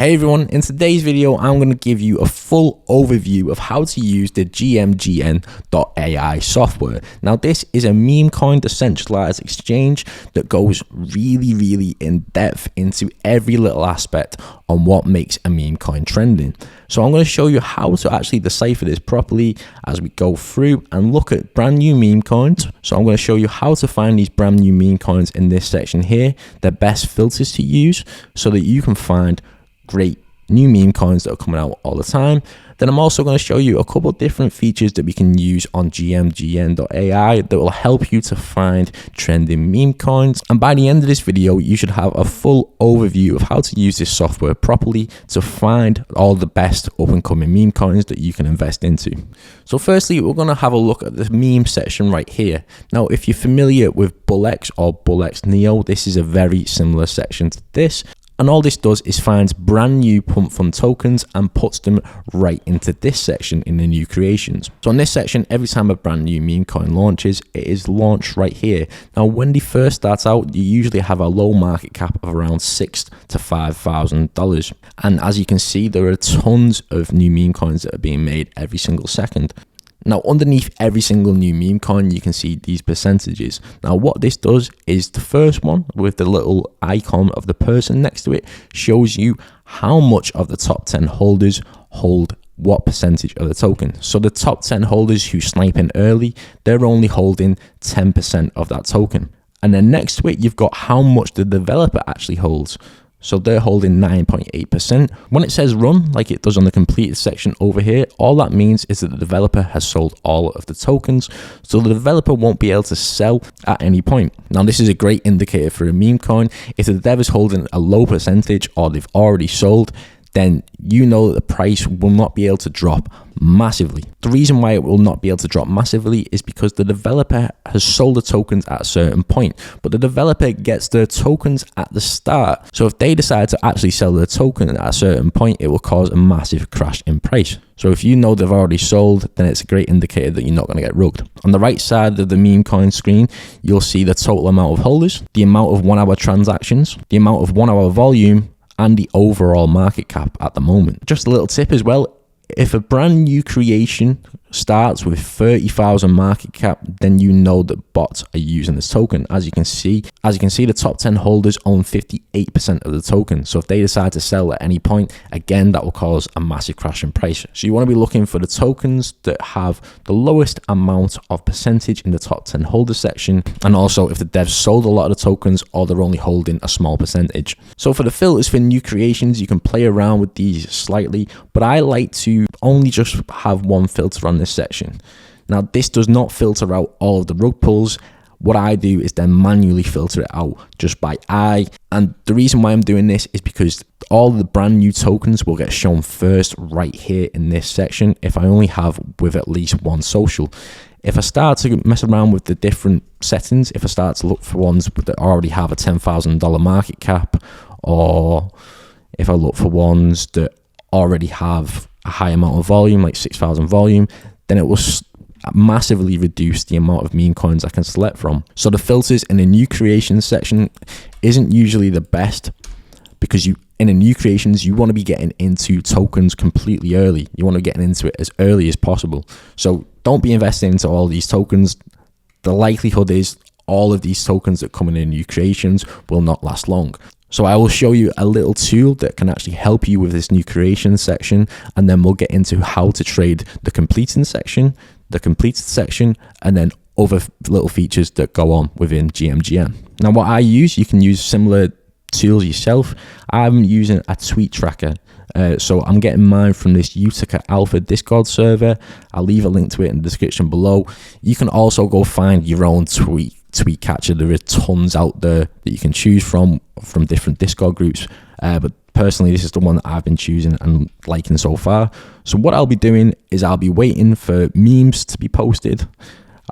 Hey everyone, in today's video I'm going to give you a full overview of how to use the GMGN.AI software. Now this is a memecoin decentralized exchange that goes really in depth into every little aspect on what makes a meme coin trending. So I'm going to show you how to actually decipher this properly as we go through and look at brand new meme coins. So I'm going to show you how to find these brand new meme coins in this section here, the best filters to use so that you can find great new meme coins that are coming out all the time. Then I'm also going to show you a couple different features that we can use on GMGN.AI that will help you to find trending meme coins. And by the end of this video, you should have a full overview of how to use this software properly to find all the best up and coming meme coins that you can invest into. So firstly, we're going to have a look at the meme section right here. Now, if you're familiar with BullX or BullX Neo, this is a very similar section to this. And all this does is finds brand new pump fund tokens and puts them right into this section in the new creations. So in this section, every time a brand new meme coin launches, it is launched right here. Now, when they first start out, you usually have a low market cap of around $6,000 to $5,000. And as you can see, there are tons of new meme coins that are being made every single second. Now, underneath every single new meme coin, you can see these percentages. Now, what this does is the first one with the little icon of the person next to it shows you how much of the top 10 holders hold what percentage of the token. So the top 10 holders who snipe in early, they're only holding 10% of that token. And then next to it, you've got how much the developer actually holds. So they're holding 9.8%. When it says run, like it does on the completed section over here, all that means is that the developer has sold all of the tokens. So the developer won't be able to sell at any point. Now, this is a great indicator for a meme coin. If the dev is holding a low percentage or they've already sold, then you know that the price will not be able to drop massively. The reason why it will not be able to drop massively is because the developer has sold the tokens at a certain point, but the developer gets their tokens at the start. So if they decide to actually sell their token at a certain point, it will cause a massive crash in price. So if you know they've already sold, then it's a great indicator that you're not going to get rugged. On the right side of the meme coin screen, you'll see the total amount of holders, the amount of 1 hour transactions, the amount of 1 hour volume, and the overall market cap at the moment. Just a little tip as well, if a brand new creation starts with 30,000 market cap, then you know that bots are using this token. As you can see, the top 10 holders own 58% of the token. So if they decide to sell at any point, again, that will cause a massive crash in price. So you want to be looking for the tokens that have the lowest amount of percentage in the top 10 holder section. And also if the devs sold a lot of the tokens or they're only holding a small percentage. So for the filters for new creations, you can play around with these slightly, but I like to only just have one filter on this section. Now, this does not filter out all of the rug pulls. What I do is then manually filter it out just by eye. And the reason why I'm doing this is because all the brand new tokens will get shown first right here in this section if I only have with at least one social. If I start to mess around with the different settings, if I start to look for ones that already have a $10,000 market cap, or if I look for ones that already have a high amount of volume, like 6,000 volume, then it will massively reduce the amount of meme coins I can select from. So the filters in the new creations section isn't usually the best because in the new creations, you want to be getting into tokens completely early. You want to get into it as early as possible. So don't be investing into all these tokens. The likelihood is all of these tokens that come in the new creations will not last long. So I will show you a little tool that can actually help you with this new creation section, and then we'll get into how to trade the completed section, and then other little features that go on within GMGN. Now, what I use, you can use similar tools yourself. I'm using a tweet tracker. So I'm getting mine from this Utica Alpha Discord server. I'll leave a link to it in the description below. You can also go find your own tweet catcher. There are tons out there that you can choose from different Discord groups. But personally, this is the one that I've been choosing and liking so far. So what I'll be doing is I'll be waiting for memes to be posted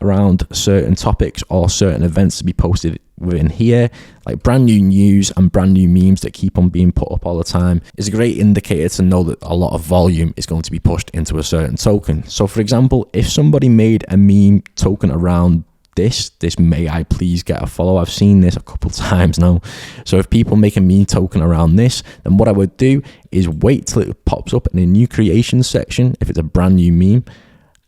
around certain topics or certain events to be posted within here, like brand new news and brand new memes that keep on being put up all the time is a great indicator to know that a lot of volume is going to be pushed into a certain token. So for example, if somebody made a meme token around this may I please get a follow. I've seen this a couple times now. So if people make a meme token around this, then what I would do is wait till it pops up in a new creation section if it's a brand new meme,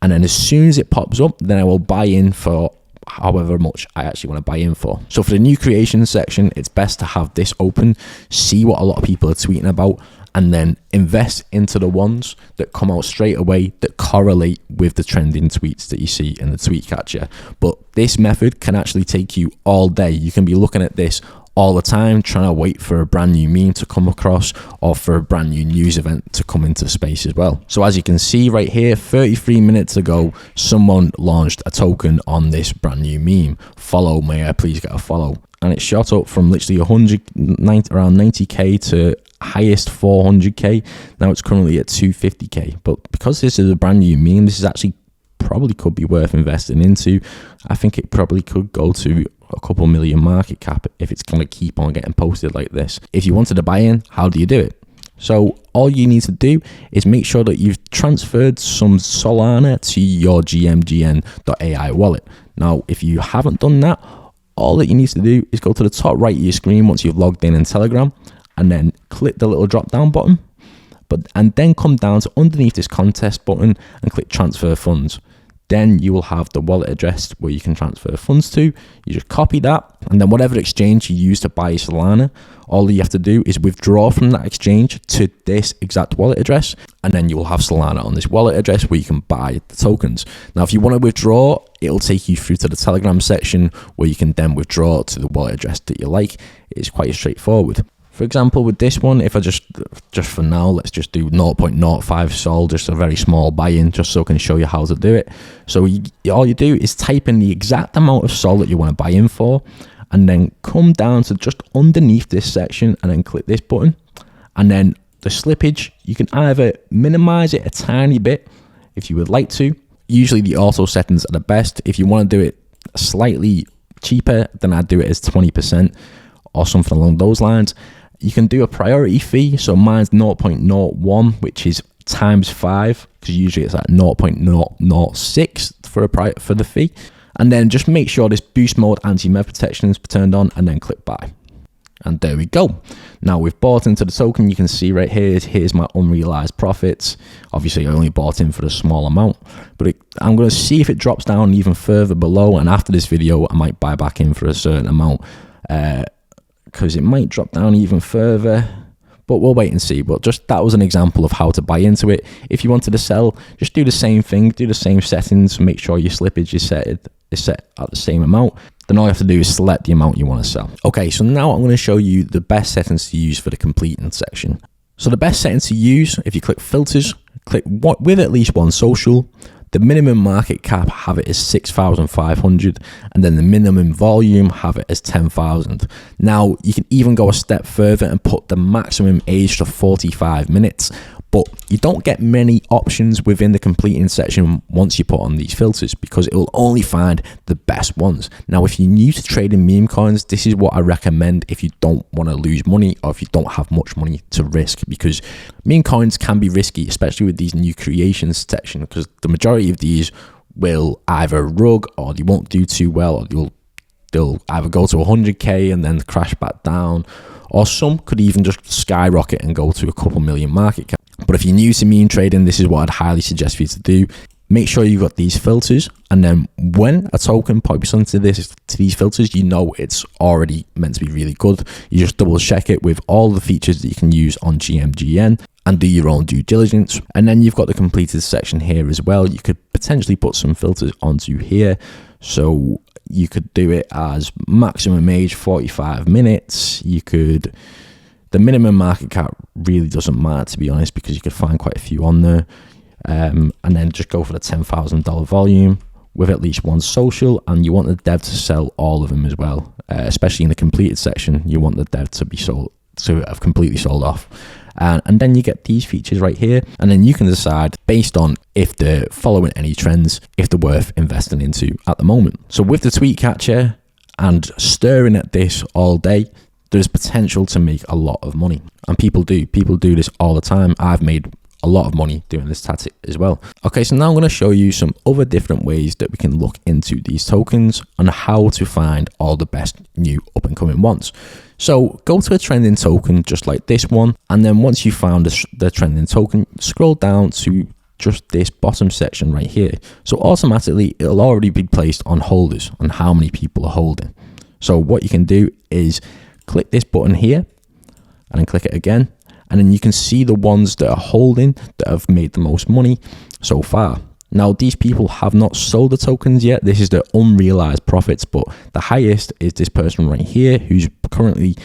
and then as soon as it pops up, then I will buy in for however much I actually want to buy in for. So for the new creation section, it's best to have this open, see what a lot of people are tweeting about, and then invest into the ones that come out straight away that correlate with the trending tweets that you see in the tweet catcher. But this method can actually take you all day. You can be looking at this all the time, trying to wait for a brand new meme to come across or for a brand new news event to come into space as well. So as you can see right here, 33 minutes ago, someone launched a token on this brand new meme. Follow, may I please get a follow? And it shot up from literally around 90k to highest 400k. Now it's currently at 250k. But because this is a brand new meme, this is actually probably could be worth investing into. I think it probably could go to a couple million market cap if it's going to keep on getting posted like this. If you wanted to buy in, how do you do it? So all you need to do is make sure that you've transferred some Solana to your GMGN.AI wallet. Now, if you haven't done that, all that you need to do is go to the top right of your screen once you've logged in Telegram, and then click the little drop down button, and then come down to underneath this contest button and click transfer funds. Then you will have the wallet address where you can transfer funds to. You just copy that, and then whatever exchange you use to buy Solana, all you have to do is withdraw from that exchange to this exact wallet address, and then you will have Solana on this wallet address where you can buy the tokens. Now, if you want to withdraw, it'll take you through to the Telegram section where you can then withdraw to the wallet address that you like. It's quite straightforward. For example, with this one, if I just for now, let's just do 0.05 sol, just a very small buy-in, just so I can show you how to do it. So all you do is type in the exact amount of sol that you want to buy in for, and then come down to just underneath this section and then click this button. And then the slippage, you can either minimize it a tiny bit if you would like to. Usually the auto settings are the best. If you want to do it slightly cheaper, then I'd do it as 20% or something along those lines. You can do a priority fee, so mine's 0.01, which is times 5, because usually it's at 0.006 for the fee. And then just make sure this boost mode anti-MEV protection is turned on, and then click buy. And there we go. Now we've bought into the token. You can see right here, here's my unrealized profits. Obviously, I only bought in for a small amount, but I'm going to see if it drops down even further below. And after this video, I might buy back in for a certain amount, because it might drop down even further, but we'll wait and see. But just that was an example of how to buy into it. If you wanted to sell, just do the same thing, do the same settings, make sure your slippage is set at the same amount. Then all you have to do is select the amount you want to sell. Okay, so now I'm going to show you the best settings to use for the completing section. So the best settings to use, if you click filters, click with at least one social. The minimum market cap, have it as 6,500, and then the minimum volume, have it as 10,000. Now, you can even go a step further and put the maximum age to 45 minutes, but you don't get many options within the completing section once you put on these filters, because it will only find the best ones. Now, if you're new to trading meme coins, this is what I recommend if you don't want to lose money or if you don't have much money to risk, because meme coins can be risky, especially with these new creations section, because the majority of these will either rug or they won't do too well, or they'll either go to 100k and then crash back down, or some could even just skyrocket and go to a couple million market cap. But if you're new to meme trading, this is what I'd highly suggest for you to do. Make sure you've got these filters, and then when a token pops onto these filters, you know it's already meant to be really good. You just double check it with all the features that you can use on GMGN and do your own due diligence. And then you've got the completed section here as well. You could potentially put some filters onto here. So you could do it as maximum age 45 minutes. The minimum market cap really doesn't matter, to be honest, because you could find quite a few on there. And then just go for the $10,000 volume with at least one social, and you want the dev to sell all of them as well, especially in the completed section. You want the dev to be sold, to have completely sold off. And then you get these features right here, and then you can decide based on if they're following any trends, if they're worth investing into at the moment. So with the tweet catcher and stirring at this all day, there's potential to make a lot of money, and people do this all the time. I've made a lot of money doing this tactic as well. Okay, so now I'm going to show you some other different ways that we can look into these tokens and how to find all the best new up and coming ones. So go to a trending token just like this one, and then once you found the trending token, scroll down to just this bottom section right here. So automatically it'll already be placed on holders and how many people are holding. So what you can do is click this button here and then click it again, and then you can see the ones that are holding that have made the most money so far. Now these people have not sold the tokens yet. This is the unrealized profits, but the highest is this person right here who's currently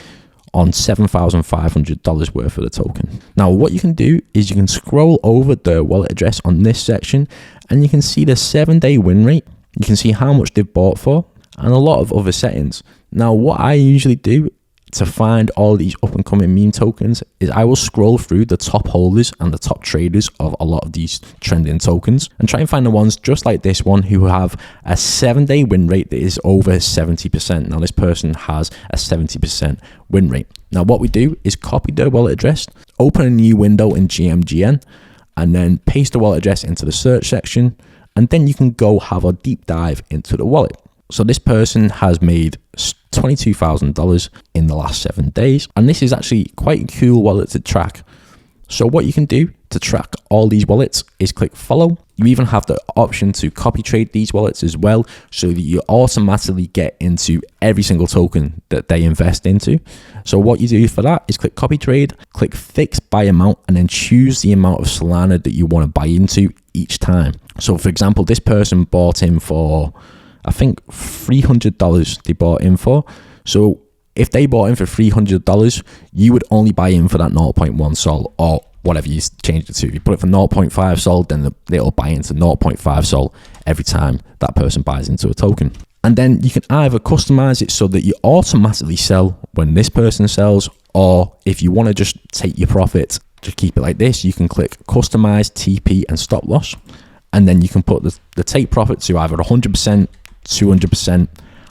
on $7,500 worth of the token. Now what you can do is you can scroll over the wallet address on this section and you can see the 7-day win rate. You can see how much they've bought for and a lot of other settings. Now what I usually do to find all these up and coming meme tokens is I will scroll through the top holders and the top traders of a lot of these trending tokens and try and find the ones just like this one who have a 7-day win rate that is over 70%. Now this person has a 70% win rate. Now what we do is copy the wallet address, open a new window in GMGN, and then paste the wallet address into the search section, and then you can go have a deep dive into the wallet. So this person has made $22,000 in the last 7 days, and this is actually quite a cool wallet to track. So what you can do to track all these wallets is click follow. You even have the option to copy trade these wallets as well, so that you automatically get into every single token that they invest into. So what you do for that is click copy trade, click fix buy amount, and then choose the amount of Solana that you want to buy into each time. So for example, this person bought in for, I think $300 they bought in for. So if they bought in for $300, you would only buy in for that 0.1 sol or whatever you changed it to. If you put it for 0.5 sol, then they'll buy into 0.5 sol every time that person buys into a token. And then you can either customize it so that you automatically sell when this person sells, or if you want to just take your profit, just keep it like this, you can click customize TP and stop loss. And then you can put the take profit to either 100%, 200%,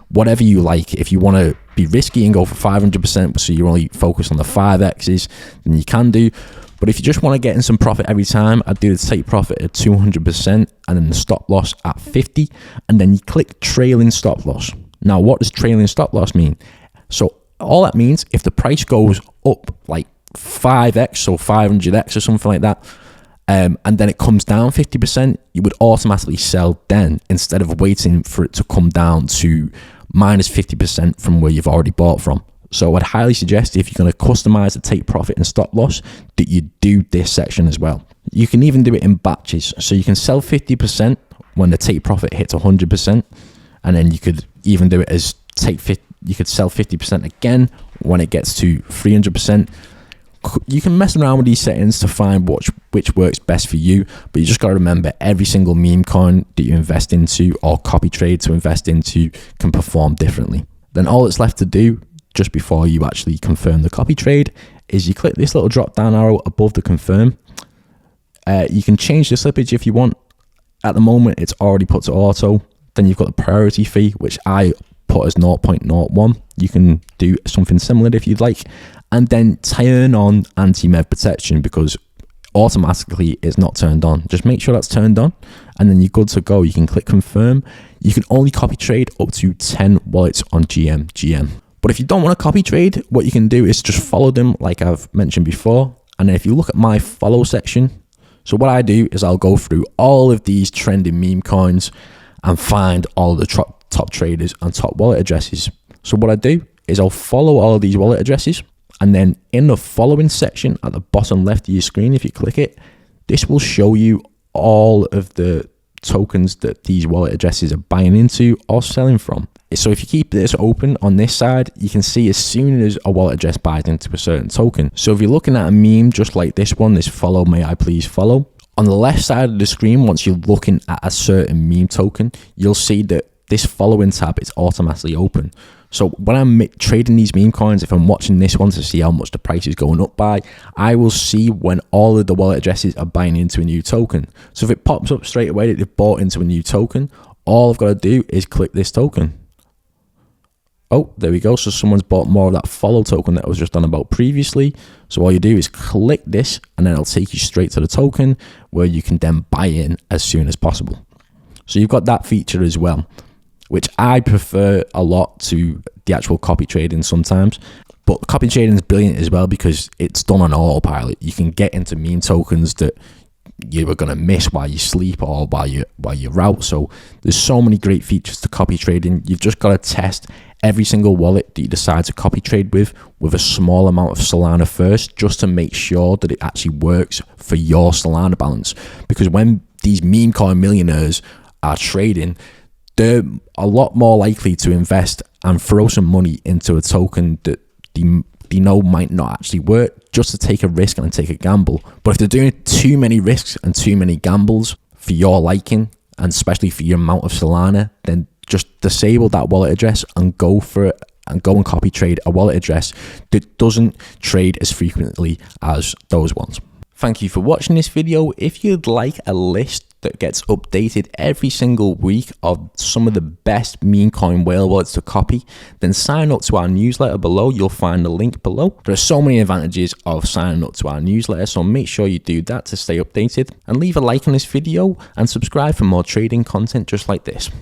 whatever you like. If you want to be risky and go for 500%, so you're only focused on the 5x's, then you can do. But if you just want to get in some profit every time, I'd do the take profit at 200% and then the stop loss at 50, and then you click trailing stop loss. Now, what does trailing stop loss mean? So all that means, if the price goes up like 5x, so 500x or something like that, and then it comes down 50%, you would automatically sell then, instead of waiting for it to come down to minus 50% from where you've already bought from. So I'd highly suggest, if you're going to customize the take profit and stop loss, that you do this section as well. You can even do it in batches. So you can sell 50% when the take profit hits 100%, and then you could even do it as you could sell 50% again when it gets to 300%. You can mess around with these settings to find which works best for you, but you just got to remember, every single meme coin that you invest into or copy trade to invest into can perform differently. Then all that's left to do, just before you actually confirm the copy trade, is you click this little drop down arrow above the confirm. You can change the slippage if you want. At the moment it's already put to auto. Then you've got the priority fee, which I put as 0.01. You can do something similar if you'd like. And then turn on anti-mev protection, because automatically it's not turned on. Just make sure that's turned on, and then you're good to go. You can click confirm. You can only copy trade up to 10 wallets on GMGN. But if you don't want to copy trade, what you can do is just follow them like I've mentioned before. And then if you look at my follow section, so what I do is I'll go through all of these trending meme coins and find all the top traders and top wallet addresses. So what I do is I'll follow all of these wallet addresses, and then in the following section at the bottom left of your screen, if you click it, this will show you all of the tokens that these wallet addresses are buying into or selling from. So if you keep this open on this side, you can see as soon as a wallet address buys into a certain token. So if you're looking at a meme just like this one, this follow may I please follow, on the left side of the screen, once you're looking at a certain meme token, you'll see that this following tab is automatically open. So when I'm trading these meme coins, if I'm watching this one to see how much the price is going up by, I will see when all of the wallet addresses are buying into a new token. So if it pops up straight away that they've bought into a new token, all I've got to do is click this token. Oh, there we go. So someone's bought more of that follow token that I was just on about previously. So all you do is click this and then it'll take you straight to the token where you can then buy in as soon as possible. So you've got that feature as well, which I prefer a lot to the actual copy trading sometimes. But copy trading is brilliant as well because it's done on autopilot. You can get into meme tokens that you were going to miss while you sleep or while you're out. So there's so many great features to copy trading. You've just got to test every single wallet that you decide to copy trade with a small amount of Solana first, just to make sure that it actually works for your Solana balance. Because when these meme coin millionaires are trading, they're a lot more likely to invest and throw some money into a token that they know might not actually work, just to take a risk and take a gamble. But if they're doing too many risks and too many gambles for your liking, and especially for your amount of Solana, then just disable that wallet address and go for it, and go and copy trade a wallet address that doesn't trade as frequently as those ones. Thank you for watching this video. If you'd like a list that gets updated every single week of some of the best meme coin whale wallets to copy, then sign up to our newsletter below. You'll find the link below. There are so many advantages of signing up to our newsletter, so make sure you do that to stay updated, and leave a like on this video and subscribe for more trading content just like this.